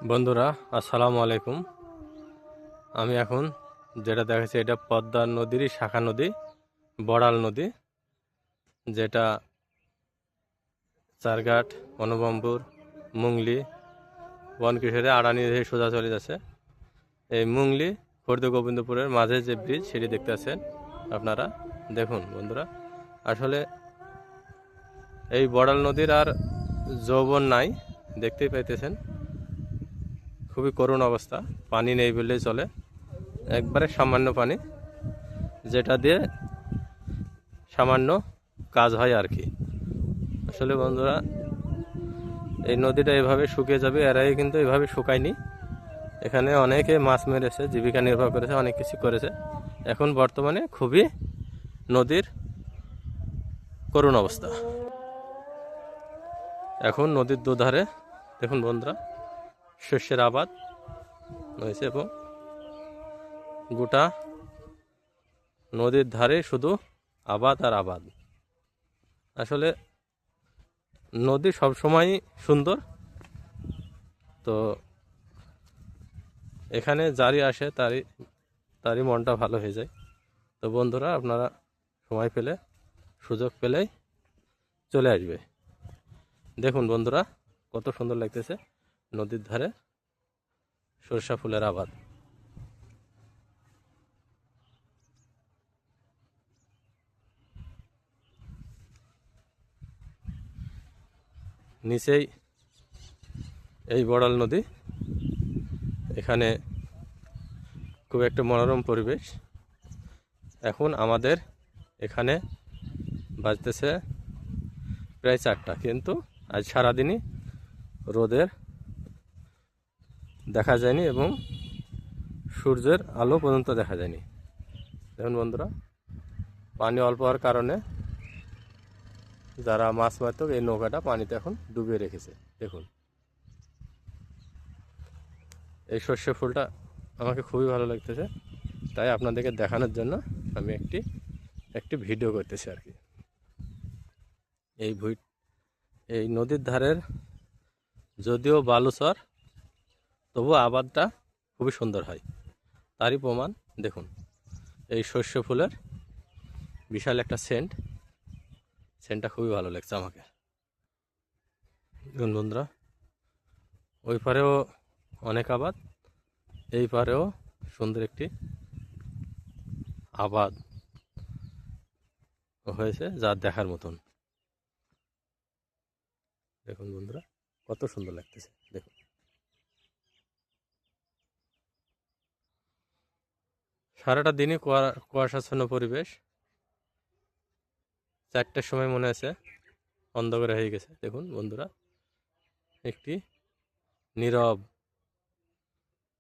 বন্ধুরা আসসালামু আলাইকুম। আমি এখন যেটা দেখাচ্ছি এটা পদ্মা নদীরই শাখা নদী, বড়াল নদী, যেটা চারঘাট, অনুপমপুর, মুংলি, বনকিশোরে আড়ানি হয়ে সোজা চলে যাচ্ছে। এই মুংলি খোর্দ গোবিন্দপুরের মাঝে যে ব্রিজ সেটি দেখতে পাচ্ছেন আপনারা। দেখুন বন্ধুরা, আসলে এই বড়াল নদীর আর যৌবন নাই, দেখতেই পাইতেছেন। খুবই করুণ অবস্থা, পানি নেই বললেই চলে, একবারে সামান্য পানি, যেটা দিয়ে সামান্য কাজ হয় আর কি। আসলে বন্ধুরা, এই নদীটা এভাবে শুকিয়ে যাবে, এরাই কিন্তু এভাবে শুকায়নি। এখানে অনেকে মাছ মেরেছে, জীবিকা নির্বাহ করেছে, অনেক কিছু করেছে। এখন বর্তমানে খুবই নদীর করুণ অবস্থা। এখন নদীর দুধারে দেখুন বন্ধুরা, শস্যের আবাদ হয়েছে এবং গোটা নদীর ধারে শুধু আবাদ আর আবাদ। আসলে নদী সবসময়ই সুন্দর, তো এখানে যারই আসে তারই মনটা ভালো হয়ে যায়। তো বন্ধুরা, আপনারা সময় পেলে, সুযোগ পেলেই চলে আসবে। দেখুন বন্ধুরা, কত সুন্দর লাগতেছে নদীর ধারে সরষা ফুলের আবাদ। নিচেই এই বড়াল নদী, এখানে খুব একটা মনোরম পরিবেশ। এখন আমাদের এখানে বাজতেছে প্রায় 4টা, কিন্তু আজ সারাদিনই রোদের দেখা যায়নি এবং সূর্যের আলো পর্যন্ত দেখা যায়নি। দেখুন বন্ধুরা, পানি অল্প হওয়ার কারণে যারা মাছ মারত এই নৌকাটা পানিতে এখন ডুবিয়ে রেখেছে। দেখুন, এই সর্ষে ফুলটা আমাকে খুবই ভালো লাগতেছে, তাই আপনাদেরকে দেখানোর জন্য আমি একটি ভিডিও করতেছি আর কি। এই এই নদীর ধারের যদিও বালুচর, তবু আবাদটা খুবই সুন্দর হয়, তারই প্রমাণ দেখুন। এই সর্ষে ফুলের বিশাল একটা সেন্টটা খুবই ভালো লাগছে আমাকে। দেখুন বন্ধুরা, ওই পারেও অনেক আবাদ, এই পারেও সুন্দর একটি আবাদ হয়েছে, যা দেখার মতন। দেখুন বন্ধুরা, কত সুন্দর লাগতেছে। দেখুন, সারাটা দিনই কুয়াশাচ্ছন্ন পরিবেশ। 4টার সময় মনে আছে অন্ধকার হয়ে গেছে। দেখুন বন্ধুরা, একটি নীরব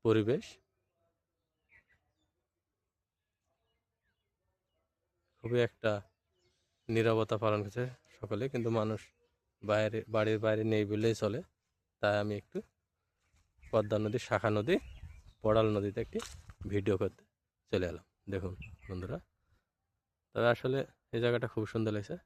পরিবেশ, খুবই একটা নীরবতা পালন করছে সকলে, কিন্তু মানুষ বাড়ির বাইরে নেই বললেই চলে। তাই আমি একটু পদ্মা নদীর শাখা নদী বড়াল নদীতে একটি ভিডিও করতে চলে এলাম। দেখুন বন্ধুরা, তবে আসলে এই জায়গাটা খুব সুন্দর লাগছে।